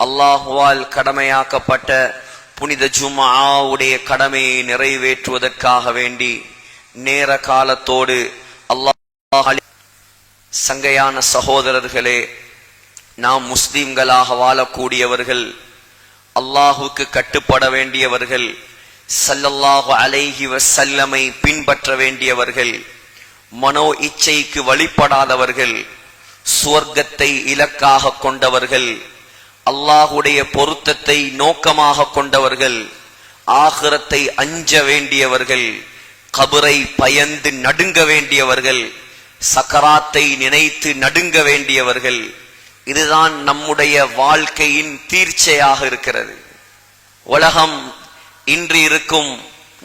அல்லாஹுவால் கடமையாக்கப்பட்ட புனித ஜும்ஆவுடைய கடமையை நிறைவேற்றுவதற்காக வேண்டி நேர காலத்தோடு அல்லாஹ் சங்கையான சகோதரர்களே, நாம் முஸ்லிம்களாக வாழக்கூடியவர்கள், அல்லாஹுக்கு கட்டுப்பட வேண்டியவர்கள், ஸல்லல்லாஹு அலைஹி வஸல்லமை பின்பற்ற வேண்டியவர்கள், மனோ இச்சைக்கு வழிபடாதவர்கள், சுவர்க்கத்தை இலக்காக கொண்டவர்கள், அல்லாஹுடைய பொருத்தத்தை நோக்கமாக கொண்டவர்கள், ஆகிரத்தை அஞ்ச வேண்டியவர்கள், கபரை பயந்து நடுங்க வேண்டியவர்கள், சக்கராத்தை நினைத்து நடுங்க வேண்டியவர்கள். இதுதான் நம்முடைய வாழ்க்கையின் தீர்ச்சையாக இருக்கிறது. உலகம் இன்று இருக்கும்,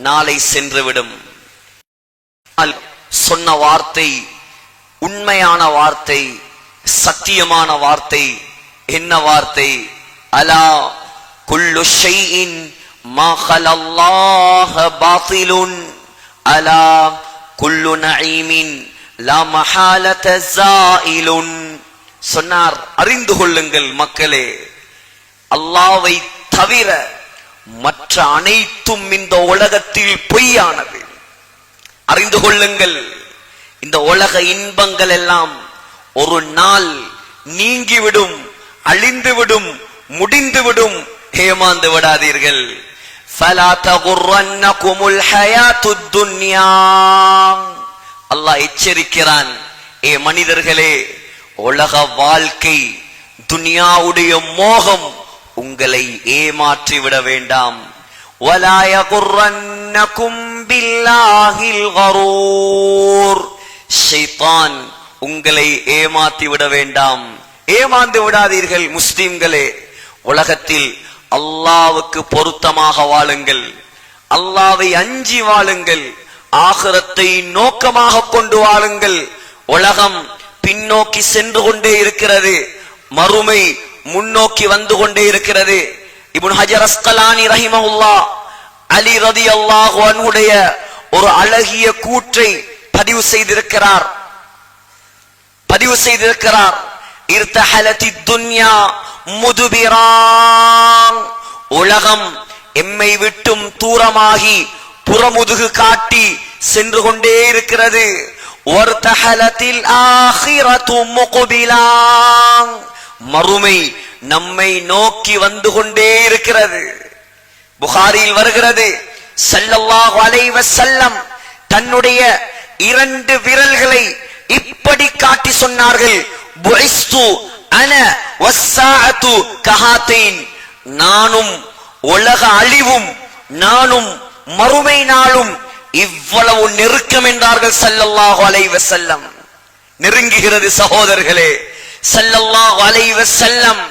நாளை சென்றுவிடும். சொன்ன வார்த்தை உண்மையான வார்த்தை, சத்தியமான வார்த்தை. என்ன வார்த்தை? அலா குல்லு ஷைஇன் மா கலல்லாஹ பாத்திலுன் அலா குல்லு நஈமின் லா மஹாலத ஸாயிலுன். சொன்னார், அறிந்து கொள்ளுங்கள் மக்களே, அல்லாஹ்வை தவிர மற்ற அனைத்தும் இந்த உலகத்தில் பொய்யானது. அறிந்து கொள்ளுங்கள், இந்த உலக இன்பங்கள் எல்லாம் ஒரு நாள் நீங்கிவிடும், அழிந்துவிடும், முடிந்துவிடும். ஏமாந்து விடாதீர்கள். ஃபலா தகுர்ரன்னகுமுல் ஹயாத்துத் துன்யா. அல்லாஹ் எச்சரிக்கிறான், ஏ மனிதர்களே, உலக வாழ்க்கை, துனியாவுடைய மோகம் உங்களை ஏமாற்றி விட வேண்டாம். வலா யகுர்ரன்னகும் பில்லாஹில் கரூர். ஷைத்தான் உங்களை ஏமாற்றி விட வேண்டாம். ஏமாந்து விடாதீர்கள் முஸ்லிம்களே. உலகத்தில் அல்லாஹ்வுக்கு பொருத்தமாக வாழுங்கள், அல்லாஹ்வை அஞ்சி வாழுங்கள், ஆகிரத்தை நோக்கமாக கொண்டு வாழுங்கள். உலகம் பின்னோக்கி சென்று கொண்டே இருக்கிறது, மறுமை முன்னோக்கி வந்து கொண்டே இருக்கிறது. இப்னு ஹஜர் அஸ்கலானி ரஹிமஹுல்லாஹ் அலி ரலியல்லாஹு அன்ஹுடைய ஒரு அழகிய கூற்றை பதிவு செய்திருக்கிறார். இர்தஹலத்தித் துன்யா முதுபிரான். உலகம் எம்மை விட்டும் தூரமாகி புறமுதுகு காட்டி சென்று கொண்டே இருக்கிறது. வர்தஹலத்தில் ஆகிரத்து முக்பிலான். மறுமை நம்மை நோக்கி வந்து கொண்டே இருக்கிறது. புகாரியில் வருகிறது, ஸல்லல்லாஹு அலைஹி வஸல்லம் தன்னுடைய 2 விரல்களை இப்படி காட்டி சொன்னார்கள், புஇஸ்து அன வஸ்ஸாஅத்து கஹாத்தைன். நானும் உலக அழிவும், நானும் மறுமை நாளும் இவ்வளவு நெருக்கம் என்றார்கள் ஸல்லல்லாஹு அலைஹி வஸல்லம். நெருங்குகிறது சகோதரர்களே. ஸல்லல்லாஹு அலைஹி வஸல்லம்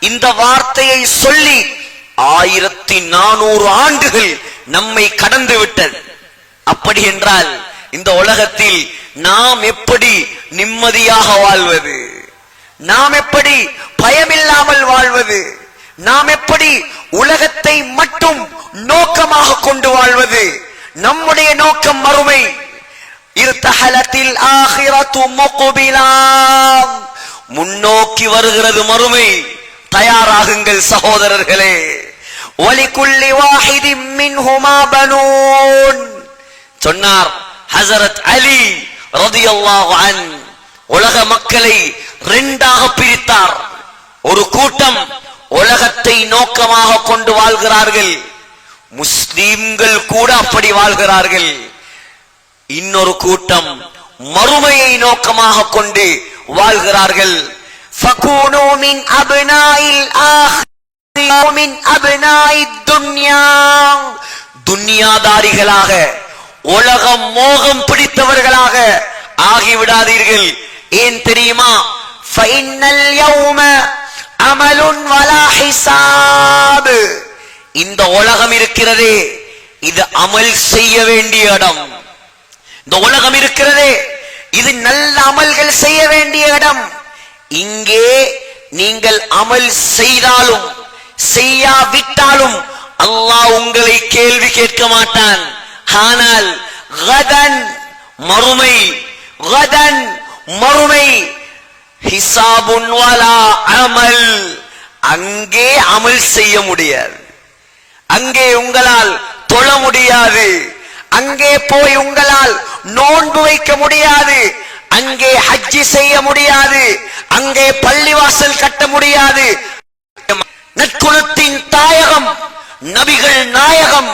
இந்த வார்த்தையை சொல்லி 1400 ஆண்டுகள் நம்மை கடந்து விட்டது. அப்படி என்றால் இந்த உலகத்தில் நாம் எப்படி நிம்மதியாக வாழ்வது? நாம் எப்படி பயமில்லாமல் வாழ்வது? நாம் எப்படி உலகத்தை மட்டும் நோக்கமாக கொண்டு வாழ்வது? நம்முடைய நோக்கம் மறுமை. இர்தஹலத்தில் ஆகிரத்து முக்பிலான். முன்னோக்கி வருகிறது மறுமை. தயாராகுங்கள் சகோதரர்களே. வலிகுல்லி வாஹிதின் மின்ஹுமா பனூன். சொன்னார் ஹஜரத் அலி ரலியல்லாஹு அன். உலக மக்களை 2ஆக பிரித்தார். ஒரு கூட்டம் உலகத்தை நோக்கமாக கொண்டு வாழ்கிறார்கள், முஸ்லிம்கள் கூட அப்படி வாழ்கிறார்கள். இன்னொரு கூட்டம் மறுமையை நோக்கமாக கொண்டு வாழ்கிறார்கள். ஃபகூனு மின் அப்னாஇல் ஆஹிரா மின் அப்னாஇத் துன்யா. துன்யாதாரிகளாக, உலக மோகம் பிடித்தவர்களாக ஆகிவிடாதீர்கள். ஏன் தெரியுமா? ஃபைனல் யௌம அமலுன் வலா ஹிசாப். இந்த உலகம் இருக்கிறதே, இது அமல் செய்ய வேண்டிய இடம். இந்த உலகம் இருக்கிறதே, இது நல்ல அமல்கள் செய்ய வேண்டிய இடம். இங்கே நீங்கள் அமல் செய்தாலும் செய்யாவிட்டாலும் அல்லாஹ் உங்களை கேள்வி கேட்க மாட்டான். ஆனால் கதன் மறுமை, கதன் மறுமை, ஹிசாபுன் வலா அமல், அங்கே அமல் செய்ய முடியாது, அங்கே உங்களால் தொழ முடியாது, அங்கே போய் உங்களால் நோன்பு வைக்க முடியாது, அங்கே ஹஜ்ஜி செய்ய முடியாது, அங்கே பள்ளிவாசல் கட்ட முடியாது. நற்குலத்தின் தாயகம் நபிகள் நாயகம்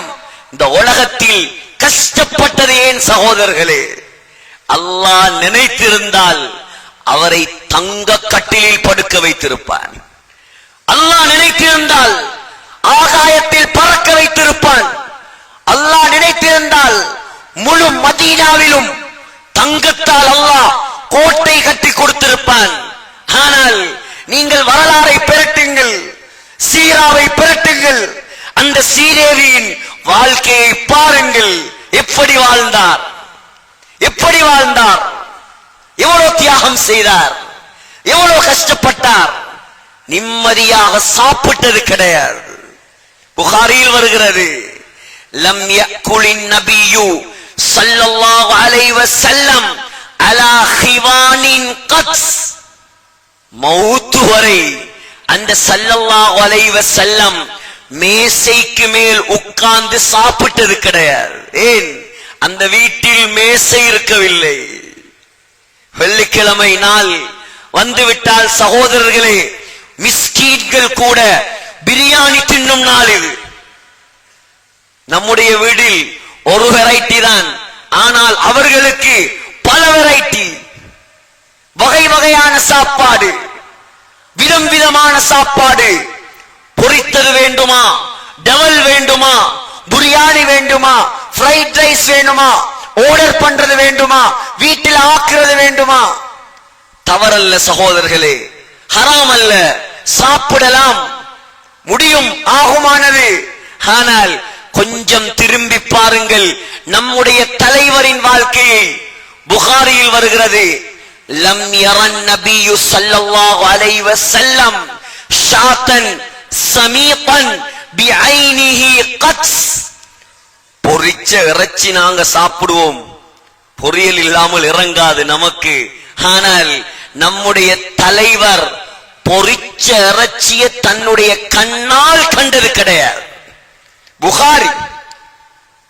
இந்த உலகத்தில் கஷ்டப்பட்டது ஏன் சகோதரர்களே? அல்லாஹ் நினைத்திருந்தால் அவரை தங்க கட்டிலில் படுக்க வைத்திருப்பான். அல்லாஹ் நினைத்திருந்தால் ஆகாயத்தில் பறக்க வைத்திருப்பான். அல்லாஹ் நினைத்திருந்தால் முழு மதீனாவிலும் தங்கத்தால் அல்லாஹ் கோட்டை கட்டி கொடுத்திருப்பான். ஆனால் நீங்கள் வரலாறை பெறட்டுங்கள், சீராவை பெறட்டுங்கள், அந்த சீதேவியின் வாழ்க்கையை பாருங்கள். எப்படி வாழ்ந்தார், எப்படி வாழ்ந்தார், எவ்வளவு தியாகம் செய்தார், எவ்வளவு கஷ்டப்பட்டார். நிம்மதியாக சாப்பிட்டது கிடையாது. புகாரியில் வருகிறது, லம் யக்குலின் நபியு ஸல்லல்லாஹு அலைஹி வஸல்லம் அலா ஹிவானின் கத்ஸ். மௌத் வரை அந்த ஸல்லல்லாஹு அலைஹி வஸல்லம் மேசைக்கு மேல் உட்கார்ந்து சாப்பிட்டது கிடையாது. ஏன்? அந்த வீட்டில் மேசை இருக்கவில்லை. வெள்ளிக்கிழமை நாள் வந்துவிட்டால் சகோதரர்களே, மிஸ்கீன்கள் கூட பிரியாணி தின்னும் நாள் இது. நம்முடைய வீட்டில் ஒரு வெரைட்டி தான், ஆனால் அவர்களுக்கு பல வெரைட்டி, வகை வகையான சாப்பாடு, விதம் விதமான சாப்பாடு. பொரித்தது வேண்டுமா, டவல் வேண்டுமா, பிரியாணி வேண்டுமா, ஃப்ரைட் ரைஸ் வேண்டுமா, ஆர்டர் பண்றது வேண்டுமா, வீட்டில் ஆக்குறது வேண்டுமா? தவறல்ல சகோதரர்களே, ஹராம் அல்ல, சாப்பிடலாம், முடியும், ஆகுமானது. ஆனால் கொஞ்சம் திரும்பி பாருங்கள் நம்முடைய தலைவரின் வாழ்க்கையை. புகாரியில் வருகிறது, லம் யரன் நபியு ஸல்லல்லாஹு அலைஹி வஸல்லம் ஷாத்தன் சமீகன் பிஐனிஹி கத்ஸ். பொரிச்ச இறைச்சி நாங்க சாப்பிடுவோம், பொரியல் இல்லாமல் இறங்காது நமக்கு. ஆனால் நம்முடைய தலைவர் பொரிச்ச இறைச்சியை தன்னுடைய கண்ணால் கண்டது கிடையாது. புகாரி,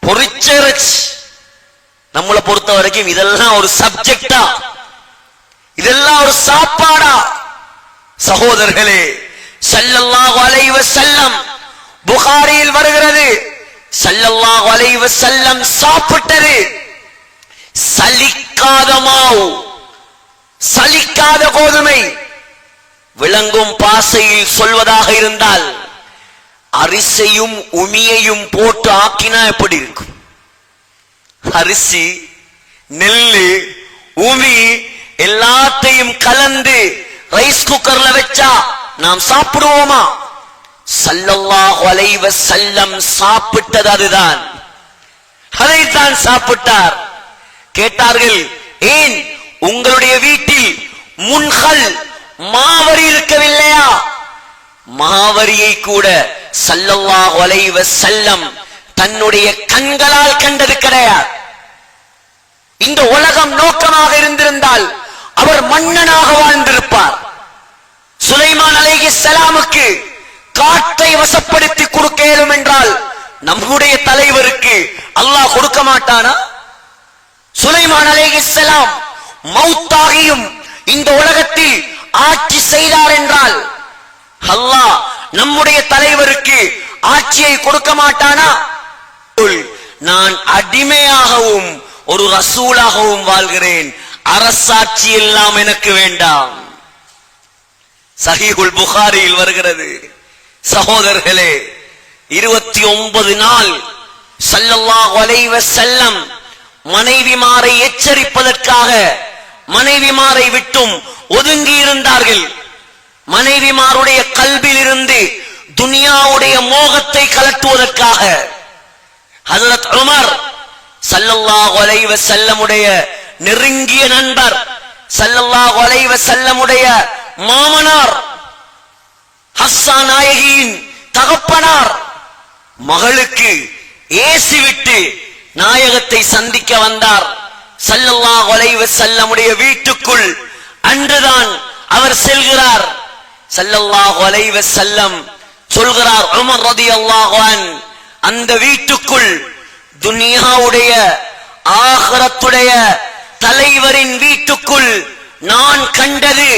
பொரிச்ச இறைச்சி. நம்மளை பொறுத்த வரைக்கும் இதெல்லாம் ஒரு சப்ஜெக்டா, இதெல்லாம் ஒரு சாப்பாடா? சகோதரர்களே, ஸல்லல்லாஹு அலைஹி வஸல்லம் புகாரியில் வருகிறது, ஸல்லல்லாஹு அலைஹி வஸல்லம் சாப்பிட்டது சலிக்காத மாவு, சலிக்காத கோதுமை. விளங்கும் பாசையில் சொல்வதாக இருந்தால் அரிசியும் உமியையும் போட்டு ஆக்கினா எப்படி இருக்கும்? அரிசி, நெல்லு, உமி எல்லாத்தையும் கலந்து ரைஸ் குக்கர்ல வச்சா நாம் சாப்பிடுவோமா? ஸல்லல்லாஹு அலைஹி வஸல்லம் சாப்பிட்டது அதுதான், அதைத்தான் சாப்பிட்டார். கேட்டார்கள், ஏன் உங்களுடைய வீட்டில் முன்ஹல் மாவரி இருக்கவில்லையா? மாவரியை கூட ஸல்லல்லாஹு அலைஹி வஸல்லம் தன்னுடைய கண்களால் கண்டது கிடையாது. இந்த உலகம் நோக்கமாக இருந்திருந்தால் அவர் மன்னனாக வாழ்ந்திருப்பார். சுலைமான் அலைஹிஸ்ஸலாமுக்கு காற்றை வசப்படுத்தி கொடுக்க இயலும் என்றால் நம்முடைய தலைவருக்கு அல்லாஹ் கொடுக்க மாட்டானா? சுலைமான் அலைஹிஸ்ஸலாம் மௌத்தாகியும் இந்த உலகத்தில் ஆட்சி செய்தார் என்றால் அல்லாஹ் நம்முடைய தலைவருக்கு ஆட்சியை கொடுக்க மாட்டானா? நான் அடிமையாகவும் ஒரு ரசூலாகவும் வாழ்கிறேன், அரசாட்சி எல்லாம் எனக்கு வேண்டாம். சஹீஹுல் புகாரியில் வருகிறது. சகோதரர்களே, 29 நாள் ஸல்லல்லாஹு அலைஹி வஸல்லம் மனைவிமாரை எச்சரிப்பதற்காக மனைவிமாரை விட்டும் ஒதுங்கி இருந்தார்கள். மனைவிமாருடைய கல்பில் இருந்து துனியாவுடைய மோகத்தை கலட்டுவதற்காக ஹஜ்ரத் உமர் ஸல்லல்லாஹு அலைஹி வஸல்லமுடைய நெருங்கிய நண்பர், ஸல்லல்லாஹு அலைஹி வஸல்லமுடைய மாமனார், ஹஃப்ஸா நாயகியின் தகப்பனார், மகளுக்கு ஏசி விட்டு நாயகத்தை சந்திக்க வந்தார். ஸல்லல்லாஹு அலைஹி வஸல்லமுடைய வீட்டுக்குள் அன்றுதான் அவர் செல்கிறார். ஸல்லல்லாஹு அலைஹி வஸல்லம் சொல்கிறார், உமர் ரலியல்லாஹு அன்ஹு, அந்த வீட்டுக்குள் துனியாவுடைய ஆகிரத்துடைய தலைவரின் வீட்டுக்குள் நான் கண்டது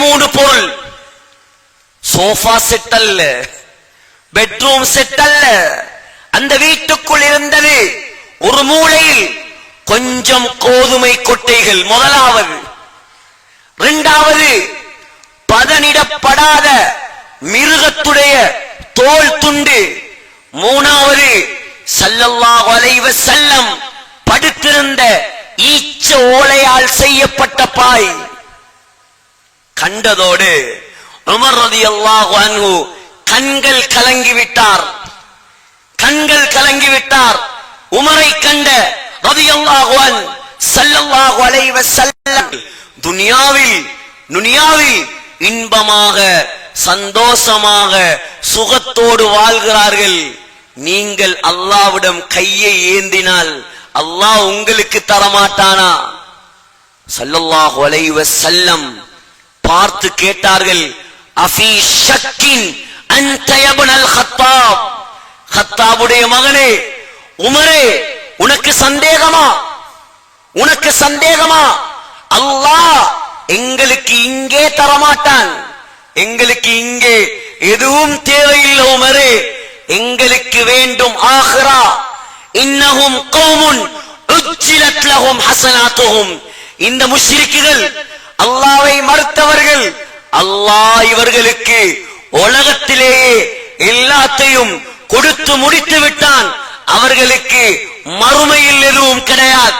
மூணு பொருள். சோஃபா செட் அல்ல, பெட்ரூம் செட் அல்ல. அந்த வீட்டுக்குள் இருந்தது ஒரு மூலையில் கொஞ்சம் கோதுமை கொட்டைகள், முதலாவது. இரண்டாவது, பதனிடப்படாத மிருகத்துடைய தோல் துண்டு. மூணாவது, ஸல்லல்லாஹு அலைஹி வஸல்லம் படுத்திருந்த ஈச்ச ஓலையால் செய்யப்பட்ட பாய். கண்டதோடு உமர் ரலியல்லாஹு அன்ஹு கண்கள் கலங்கிவிட்டார். உமரை கண்ட ரலியல்லாஹு அன்ஹு ஸல்லல்லாஹு அலைஹி வஸல்லம் துனியாவில் இன்பமாக சந்தோஷமாக சுகத்தோடு வாழ்கிறார்கள். நீங்கள் அல்லாஹ்விடம் கையை ஏந்தினால் அல்லாஹ் உங்களுக்கு தரமாட்டானா? ஸல்லல்லாஹு அலைஹி வஸல்லம் பார்த்து கேட்டார்கள், அஃபீ ஷக்கின் அன்த இப்னுல் கத்தாப், கத்தாபுடைய மகனே உமரே, உனக்கு சந்தேகமா? அல்லாஹ் எங்களுக்கு இங்கே தரமாட்டான். எங்களுக்கு இங்கே எதுவும் தேவையில்லை உமரே, எங்களுக்கு வேண்டும் ஆகிரா. இன்னஹும் கௌமுன் உஜ்ஜிலத் லஹும் ஹஸனாத்துஹும். இந்த முஷ்ரிக்குகள், அல்லாஹ்வை மறுத்தவர்கள், அல்லாஹ் இவர்களுக்கு உலகத்திலேயே எல்லாத்தையும் கொடுத்து முடித்து விட்டான். அவர்களுக்கு மறுமையில் எதுவும் கிடையாது.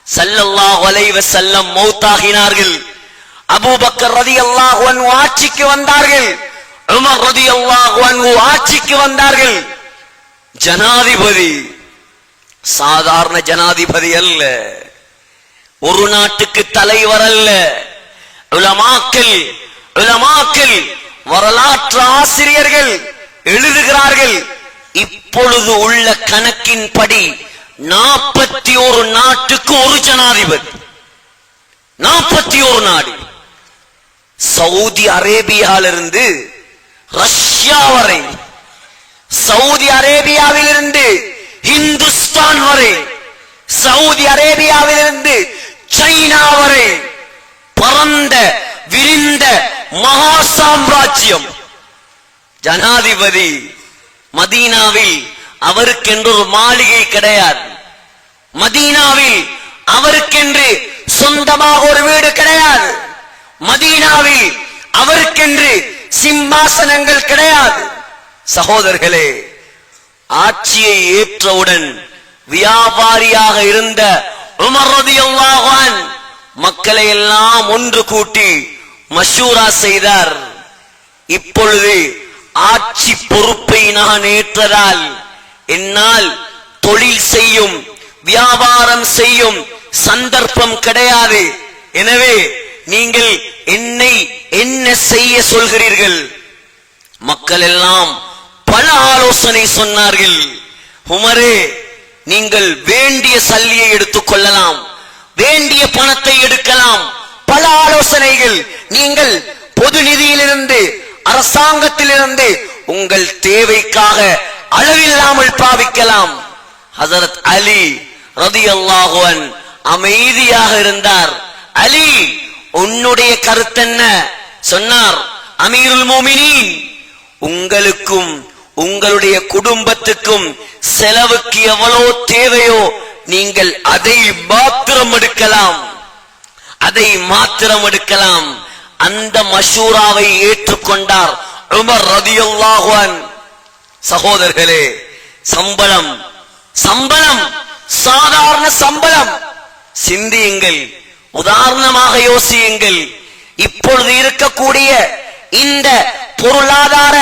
ஸல்லல்லாஹு அலைஹி வஸல்லம் மௌத்தாகினார்கள். அபூபக்கர் ரலியல்லாஹு அன்ஹு ஆட்சிக்கு வந்தார்கள். உமர் ரலியல்லாஹு அன்ஹு ஆட்சிக்கு வந்தார்கள். ஜனாதிபதி சாதாரண ஜனாதிபதி அல்ல, ஒரு நாட்டுக்கு தலைவர் அல்ல. உலமாக்கள் வரலாற்று ஆசிரியர்கள் எழுதுகிறார்கள், இப்பொழுது உள்ள கணக்கின்படி 41 நாட்டுக்கு ஒரு ஜனாதிபதி. 41 நாடு. சவுதி அரேபியாவிலிருந்து ரஷ்யா வரை, சவுதி அரேபியாவிலிருந்து இந்துஸ்தான் வரை, சவுதி அரேபியாவிலிருந்து சைனா வரை பரந்த விரிந்த மகா சாம்ராஜ்யம். ஜனாதிபதி மதீனாவில் அவருக்கென்று ஒரு மாளிகை கிடையாது. மதீனாவில் அவருக்கென்று சொந்தமாக ஒரு வீடு கிடையாது. மதீனாவில் அவருக்கென்று சிம்மாசனங்கள் கிடையாது. சகோதரர்களே, ஆட்சியை ஏற்றவுடன் வியாபாரியாக இருந்த உமர் ரலியல்லாஹு அன்ஹு மக்களை எல்லாம் ஒன்று கூட்டி மஷூரா செய்தார். இப்பொழுது ஆட்சி பொறுப்பை நான் ஏற்றதால் என்னால் தொழில் செய்யும் வியாபாரம் செய்யும் சந்தர்ப்பம் கிடையாது. எனவே நீங்கள் என்னை என்ன செய்ய சொல்கிறீர்கள்? மக்கள் எல்லாம் பல ஆலோசனை சொன்னார்கள். உமரே, நீங்கள் வேண்டிய சல்லியை எடுத்துக் கொள்ளலாம், வேண்டிய பணத்தை எடுக்கலாம். பல ஆலோசனைகள். நீங்கள் பொது நிதியிலிருந்து அரசாங்கத்திலிருந்து உங்கள் தேவைக்காக அளவில்லாமல் பாவிக்கலாம். ஹஜரத் அலி ரலியல்லாஹு அன்ஹு அமைதியாக இருந்தார். அலி, உன்னுடைய கருத்தென்ன? சொன்னார், அமீருல் மோமினீன், உங்களுக்கும் உங்களுடைய குடும்பத்துக்கும் செலவுக்கு எவ்வளவு தேவையோ நீங்கள் அதை மாத்திரம் எடுக்கலாம். அந்த மஷூராவை ஏற்றுக்கொண்டார் உமர் ரலியல்லாஹு அன்ஹு. சகோதரர்களே, சம்பளம் சாதாரண சம்பளம். சிந்தியுங்கள், உதாரணமாக யோசியுங்கள். இப்பொழுது இருக்கக்கூடிய இந்த பொருளாதார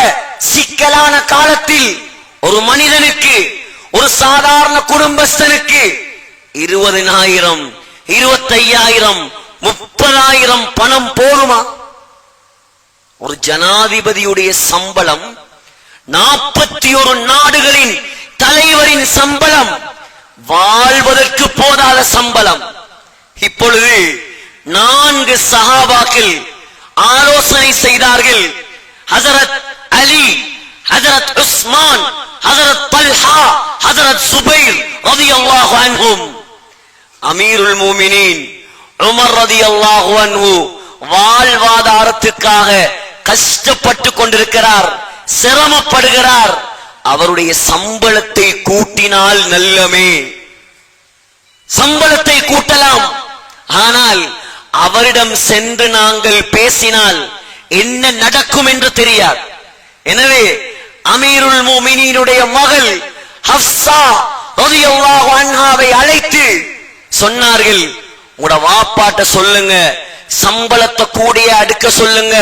சிக்கலான காலத்தில் ஒரு மனிதனுக்கு, ஒரு சாதாரண குடும்பஸ்தனுக்கு 20,000 25,000 30,000 பணம் போதுமா? ஒரு ஜனாதிபதியுடைய சம்பளம் 41 நாடுகளின் தலைவரின் சம்பளம் வாழ்வதற்கு போதாத சம்பளம். இப்பொழுது 4 சஹாபாக்கள் ஆலோசனை செய்தார்கள். ஹஜரத் அலி, ஹஜரத் உஸ்மான், ஹஜரத் தல்ஹா, ஹஜரத் சுபைர் ரலியல்லாஹு அன்ஹும். அமீருல் முஃமினீன் உமர் ரலியல்லாஹு அன்ஹு வாழ்வாதாரத்துக்காக கஷ்டப்பட்டு கொண்டிருக்கிறார், சிரமப்படுகிறார். அவருடைய சம்பளத்தை கூட்டினால் நல்லமே, சம்பளத்தை கூட்டலாம். ஆனால் அவரிடம் சென்று நாங்கள் பேசினால் என்ன நடக்கும் என்று தெரியாது. எனவே அமீருல் முஃமினீனுடைய மகள் ஹப்ஸா ரலியல்லாஹு அன்ஹாவை அழைத்து சொன்னார்கள், உங்களோட வாப்பாட்ட சொல்லுங்க, சம்பளத்தை கூடிய அடுக்க சொல்லுங்க,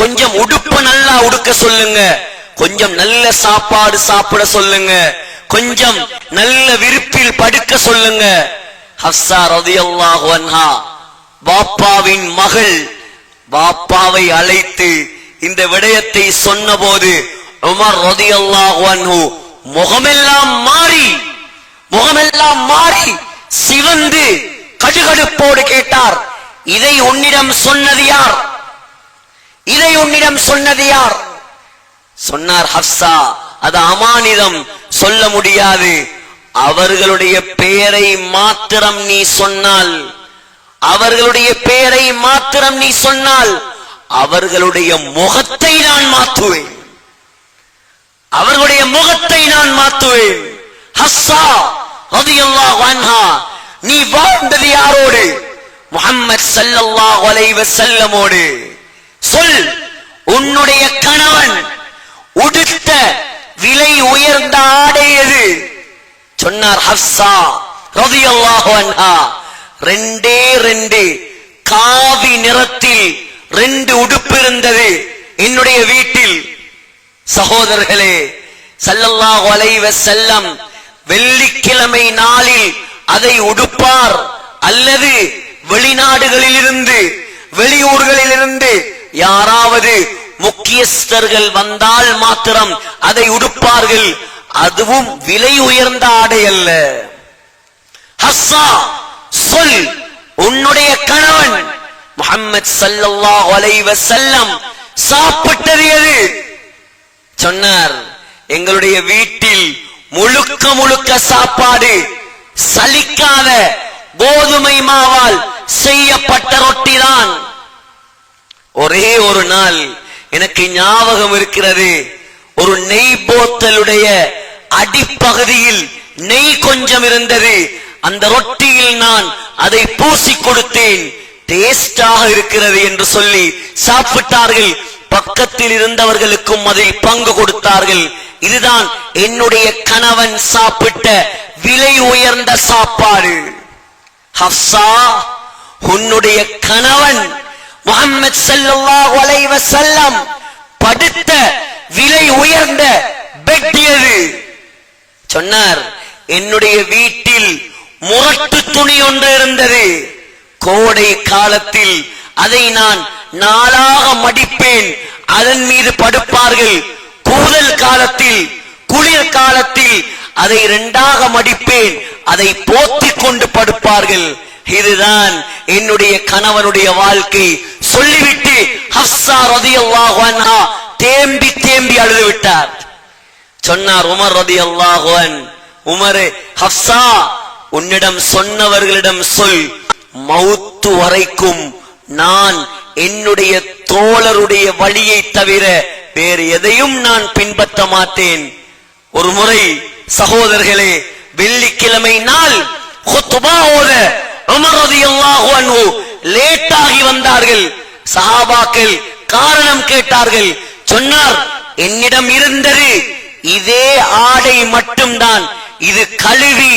கொஞ்சம் உடுப்பு நல்லா உடுக்க சொல்லுங்க, கொஞ்சம் நல்ல சாப்பாடு சாப்பிட சொல்லுங்க, கொஞ்சம் நல்ல விருப்பில் படுக்க சொல்லுங்க. ஹப்ஸா ரலியல்லாஹு அன்ஹா பாப்பாவின் மகள் பாப்பாவை அழைத்து இந்த விடயத்தை சொன்னபோது உமர் ரலியல்லாஹு அன்ஹு முகமெல்லாம் மாறி சிவந்து கடுகடுப்போடு கேட்டார், இதை உன்னிடம் சொன்னது யார்? இதை உன்னிடம் சொன்னது யார்? சொன்னார், ஹப்ஸா, அது அமானிதம், சொல்ல முடியாது. அவர்களுடைய பெயரை மாத்திரம் நீ சொன்னால், அவர்களுடைய பெயரை மாத்திரம் நீ சொன்னால் அவர்களுடைய முகத்தை நான் மாற்றுவேன், அவர்களுடைய முகத்தை நான் மாற்றுவேன். ஹப்ஸா ரலியல்லாஹு அன்ஹா, நீ வாழ்ந்தது யாரோடு? முஹம்மது ஸல்லல்லாஹு அலைஹி வஸல்லமோடு. சொல், உன்னுடைய கணவன் உடுத்த விலை உயர்ந்த ஆடை எது? சொன்னார் ஹப்ஸா ரலியல்லாஹு அன்ஹா, ரெண்டே ரெண்டு காவி நிறத்தில் 2 உடுப்பு இருந்தது என்னுடைய வீட்டில். சகோதரர்களே, ஸல்லல்லாஹு அலைஹி வஸல்லம் வெள்ளிக்கிழமை நாளில் அதை உடுப்பார், அல்லது வெளிநாடுகளிலிருந்து வெளியூர்களிலிருந்து யாராவது முக்கியஸ்தர்கள் வந்தால் மாத்திரம் அதை உடுப்பார்கள். அதுவும் விலை உயர்ந்த ஆடை அல்ல. ஹப்ஸா, சொல், உன்னுடைய கணவன் முஹம்மது ஸல்லல்லாஹு அலைஹி வஸல்லம் சாப்பிட்டது எது? சொன்னார், எங்களுடைய வீட்டில் முழுக்க சாப்பாடு சலிக்காத கோதுமை மாவால் செய்யப்பட்ட ரொட்டி தான். ஒரே ஒரு நாள் எனக்கு ஞாபகம் இருக்கிறது, ஒரு நெய் போத்தலுடைய அடிப்பகுதியில் நெய் கொஞ்சம் இருந்தது. அந்த ரொட்டியில் நான் அதை பூசி கொடுத்தேன். டேஸ்டாக இருக்கிறது என்று சொல்லி சாப்பிட்டார்கள். பக்கத்தில் இருந்தவர்களுக்கும் அதில் பங்கு கொடுத்தார்கள். இதுதான் என்னுடைய கணவன் சாப்பிட்ட விலை உயர்ந்த சாப்பாடு. ஹப்ஸா, உன்னுடைய கணவன் முஹம்மது ஸல்லல்லாஹு அலைஹி வஸல்லம் படுத்த விலை உயர்ந்த பெட் எது? சொன்னார், என்னுடைய வீட்டில் முரட்டு துணி ஒன்று இருந்தது. கோடை காலத்தில் அதை நான் 4ஆக மடிப்பேன், அதன் மீது படுப்பார்கள். கூதல் காலத்தில், குளிர் காலத்தில் அதை 2ஆக மடிப்பேன், அதை போத்திக் கொண்டு படுப்பார்கள். இதுதான் என்னுடைய கணவனுடைய வாழ்க்கை. சொல்லிவிட்டு ஹப்ஸா ரலியல்லாஹு அன்ஹா தேம்பி தேம்பி அழுது விட்டார். சொன்னார் உமர் ரலியல்லாஹு அன்ஹு, உமரே, ஹப்ஸா, உன்னிடம் சொன்னவர்களிடம் சொல், மௌத்து வரைக்கும் நான் என்னுடைய தோழருடைய வழியை தவிர வேறு எதையும் நான் பின்பற்ற மாட்டேன். ஒரு முறை சகோதரர்களே, வெள்ளிக்கிழமை நாள் குத்பா ஓத உமர் ரலியல்லாஹு அன்ஹு லேட்டாகி வந்தார்கள். சஹாபாக்கள் காரணம் கேட்டார்கள். சொன்னார், என்னிடம் இருந்தது இதே ஆடை மட்டும்தான், இது கழுவி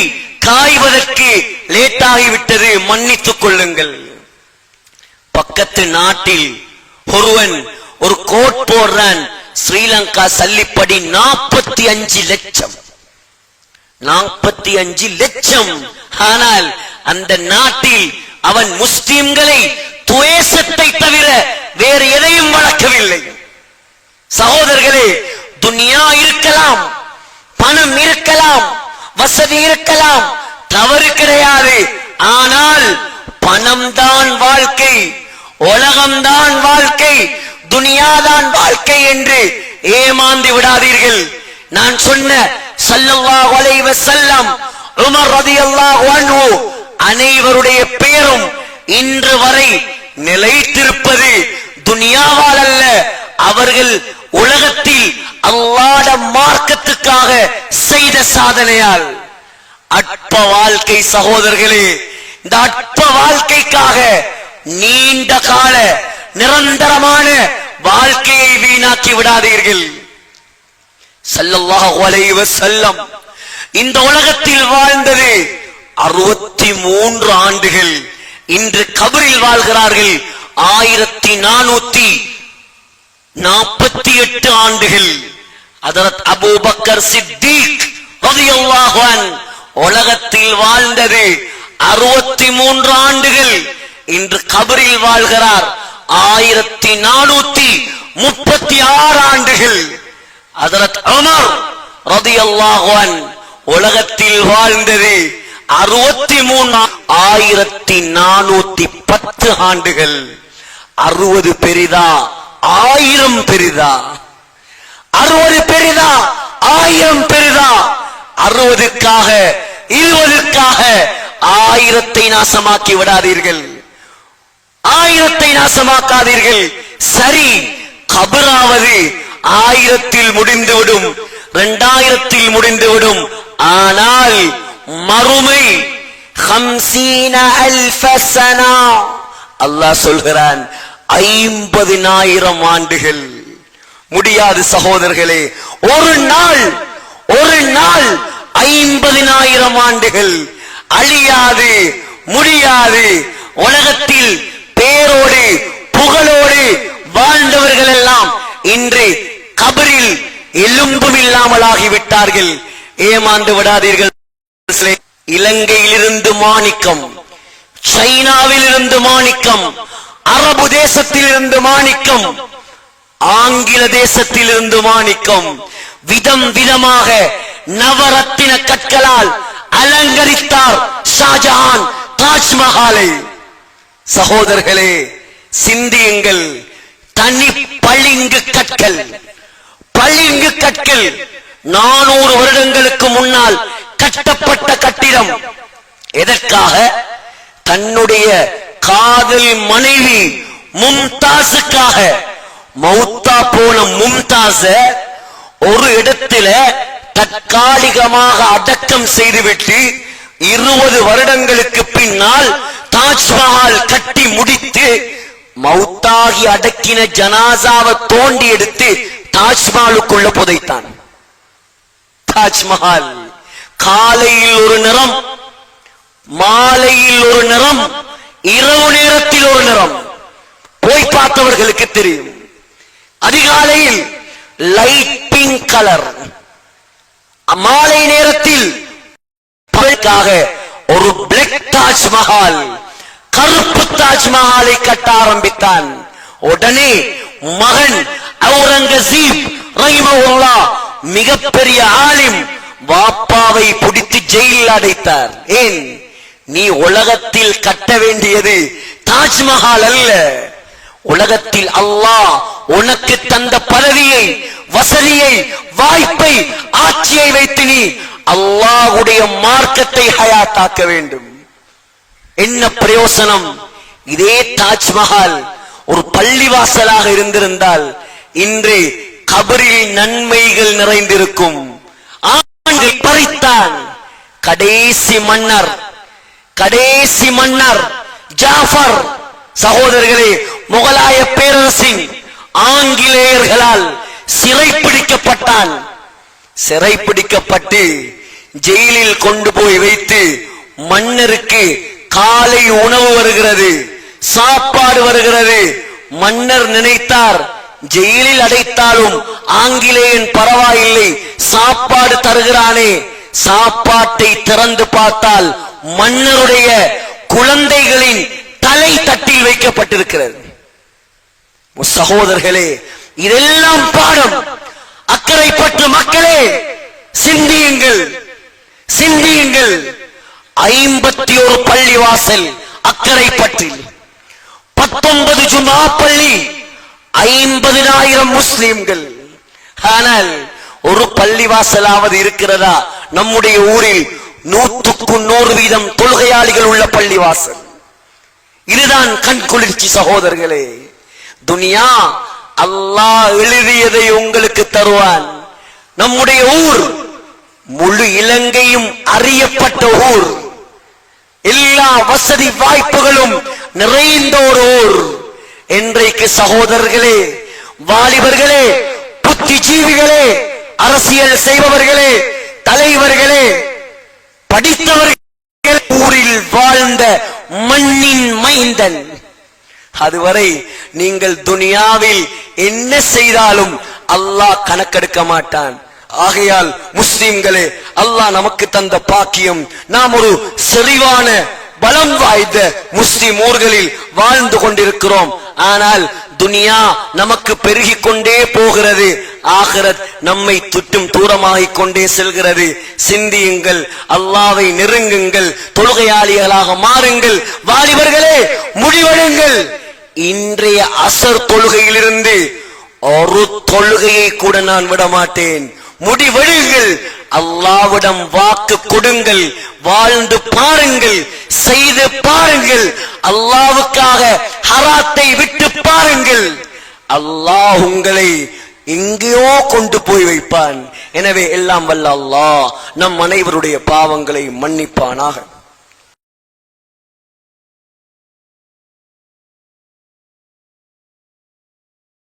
காய்வதற்கு லேட்டாகிவிட்டது, மன்னித்துக் கொள்ளுங்கள். பக்கத்து நாட்டில் ஒருவன் ஒரு கோட் போடுறான், ஸ்ரீலங்கா சல்லிப்படி 45 லட்சம். 45 லட்சம். ஆனால் அந்த நாட்டில் அவன் முஸ்லிம்களை துவேஷத்தை தவிர வேறு எதையும் வளர்க்கவில்லை. சகோதரர்களே, துனியா இருக்கலாம், பணம் இருக்கலாம், வசதி இருக்கலாம், தவறு கிடையாது. ஆனால் பணம்தான் வாழ்க்கை. உலகம்தான் வாழ்க்கை, துனியாதான் வாழ்க்கை என்று ஏமாந்து விடாதீர்கள். நான் சொன்ன ஸல்லல்லாஹு அலைஹி வஸல்லம், உமர் ரலியல்லாஹு அன்ஹு அனைவருடைய பெயரும் இன்று வரை நிலைத்திருப்பது துனியாவால் அல்ல, அவர்கள் உலகத்தில் அல்லாஹ்வுடைய மார்க்கத்துக்காக செய்த சாதனையால். அற்ப வாழ்க்கை சகோதரர்களே, இந்த அற்ப வாழ்க்கைக்காக நீண்ட கால நிரந்தரமான வாழ்க்கையை வீணாக்கி விடாதீர்கள். ஸல்லல்லாஹு அலைஹி வஸல்லம் இந்த உலகத்தில் வாழ்ந்தது 63 ஆண்டுகள். இன்று கபரில் வாழ்கிறார்கள் 1448 ஆண்டுகள். ஹஜ்ரத் அபூபக்கர் சித்தீக் ரலியல்லாஹு அன்ஹு உலகத்தில் வாழ்ந்தது 63 ஆண்டுகள். இன்று கபரில் வாழ்கிறார் 1436 ஆண்டுகள். ஹஜ்ரத் உமர் ரலியல்லாஹு அன்ஹு உலகத்தில் வாழ்ந்தது 1410 ஆண்டுகள். 60 பெரிதா 1000 பெரிதா? 60 பெரிதா 1000 பெரிதா? 60க்காக 20க்காக 1000 நாசமாக்கி விடாதீர்கள். 1000 நாசமாக்காதீர்கள். சரி, கபராவது 1000 முடிந்துவிடும், 2000 முடிந்துவிடும். ஆனால் மறுமை 50,000 சனா. அல்லாஹ் சொல்கிறான் 50,000 ஆண்டுகள். முடியாது சகோதரர்களே. ஒரு நாள் 50,000 ஆண்டுகள் அழியாது, முடியாது. உலகத்தில் பேரோடு புகழோடு வாழ்ந்தவர்கள் எல்லாம் இன்று கபரில் எலும்பும் இல்லாமல் ஆகிவிட்டார்கள். ஏமாந்து விடாதீர்கள். இலங்கையிலிருந்து மாணிக்கம், சைனாவில் இருந்து மாணிக்கம், அரபு தேசத்தில் இருந்து மாணிக்கம், ஆங்கில தேசத்தில் இருந்து மாணிக்கம், விதம் விதமாக நவரத்தின கற்களால் அலங்கரித்தார் ஷாஜஹான் தாஜ்மஹாலை. சகோதரர்களே, சிந்தியுங்கள். தனி பளிங்கு கற்கள், பளிங்கு கற்கள் 400 வருடங்களுக்கு முன்னால் கட்டப்பட்ட கட்டிடம். எதற்காக? தன்னுடைய காதல் மனைவி மும்தாஸுக்காக. மௌத்தா போன மும்தாஸ ஒரு இடத்துல தற்காலிகமாக அடக்கம் செய்துவிட்டு 20 வருடங்களுக்கு பின்னால் தாஜ்மஹால் கட்டி முடித்து மௌத்தாகி அடக்கின ஜனாசாவை தோண்டி எடுத்து தாஜ்மஹாலுக்குள்ள புதைத்தான். தாஜ்மஹால் காலையில் ஒரு நிறம், மாலையில் ஒரு நிறம், இரவு நேரத்தில் ஒரு நிறம். போய் பார்த்தவர்களுக்கு தெரியும். அதிகாலையில் லைட் பிங்க் கலர், மாலை நேரத்தில் ஒரு பிளாக் தாஜ்மஹால், கருப்பு தாஜ்மஹாலை கட்ட ஆரம்பித்தான். உடனே மகன் அவுரங்கசீப் ரஹிமஹுல்லாஹ் மிகப்பெரிய ஆலிம் வாப்பாவை பிடித்து ஜெயிலில் அடைத்தார். ஏன்? நீ உலகத்தில் கட்ட வேண்டியது தாஜ்மஹால் அல்ல. உலகத்தில் அல்லாஹ் உனக்கு தந்த பதவியை, வசதியை, வாய்ப்பை, ஆட்சியை வைத்து நீ அல்லாஹ்வுடைய மார்க்கத்தை ஹயாத்தாக்க வேண்டும். என்ன பிரயோசனம்? இதே தாஜ்மஹால் ஒரு பள்ளிவாசலாக இருந்திருந்தால் இன்று கபரில் நன்மைகள் நிறைந்திருக்கும். ஆண்கள் பறித்தான். கடைசி மன்னர் ஜாஃபர், சகோதரர்களே, முகலாய பேரரசின் ஆங்கிலேயர்களால் சிறைப்பிடிக்கப்பட்டான். சிறைப்பிடிக்கப்பட்டு ஜெயிலில் கொண்டு போய் வைத்து மன்னருக்கு காலை உணவு வருகிறது, சாப்பாடு வருகிறது. மன்னர் நினைத்தார், ஜெயிலில் அடைத்தாலும் ஆங்கிலேயன் பரவாயில்லை, சாப்பாடு தருகிறானே. சாப்பாட்டை திறந்து பார்த்தால் மன்னருடைய குழந்தைகளின் தலை தட்டில் வைக்கப்பட்டிருக்கிறது. சகோதரர்களே, இதெல்லாம் பாடம். அக்கரைப்பற்று மக்களே, சிந்தியுங்கள், சிந்தியுங்கள். 51 பள்ளிவாசல் அக்கரைப்பற்றில், 19 ஜுமா பள்ளி, 50,000 முஸ்லிம்கள். ஆனால் ஒரு பள்ளிவாசலாவது இருக்கிறதா நம்முடைய ஊரில்? 100% தொழுகையாளிகள் உள்ள பள்ளிவாசல். இதுதான் கண்குளிர்ச்சி சகோதரர்களே. துனியா அல்லாஹ் எழுதியதை உங்களுக்கு தருவான். நம்முடைய ஊர் முழு இலங்கையும் அறியப்பட்ட ஊர், எல்லா வசதி வாய்ப்புகளும் நிறைந்த ஒரு ஊர். இன்றைக்கு சகோதரர்களே, வாலிபர்களே, புத்திஜீவிகளே, அரசியல் செய்பவர்களே, தலைவர்களே, படித்தவர்கள், ஊரில் வாழ்ந்த மண்ணின் மைந்தன். அதுவரை நீங்கள் துனியாவில் என்ன செய்தாலும் அல்லாஹ் கணக்கெடுக்க மாட்டான். ஆகையால் முஸ்லிம்களே, அல்லாஹ் நமக்கு தந்த பாக்கியம், நாம் ஒரு செறிவான பலம் வாய்ந்த முஸ்லிம் ஊர்களில் வாழ்ந்து கொண்டிருக்கிறோம். ஆனால் துனியா நமக்கு பெருகிக் கொண்டே போகிறது, ஆகிரத் நம்மை துட்டும் தூரமாகிக் கொண்டே செல்கிறது. சிந்தியுங்கள், அல்லாஹ்வை நெருங்குங்கள், தொழுகையாளிகளாக மாறுங்கள். வாலிபர்களே, முடிவெடுங்கள். இன்றைய அசர் தொழுகையிலிருந்து ஒரு தொழுகையை கூட நான் விட மாட்டேன். முடிவெடுங்கள், அல்லாஹ்விடம் வாக்கு கொடுங்கள், வாழ்ந்து பாருங்கள், செய்து பாருங்கள், அல்லாஹ்வுக்காக ஹராத்தை விட்டு பாருங்கள். அல்லாஹ் உங்களை எங்கேயோ கொண்டு போய் வைப்பான். எனவே எல்லாம் வல்ல அல்லாஹ் நம் அனைவருடைய பாவங்களை மன்னிப்பானாக.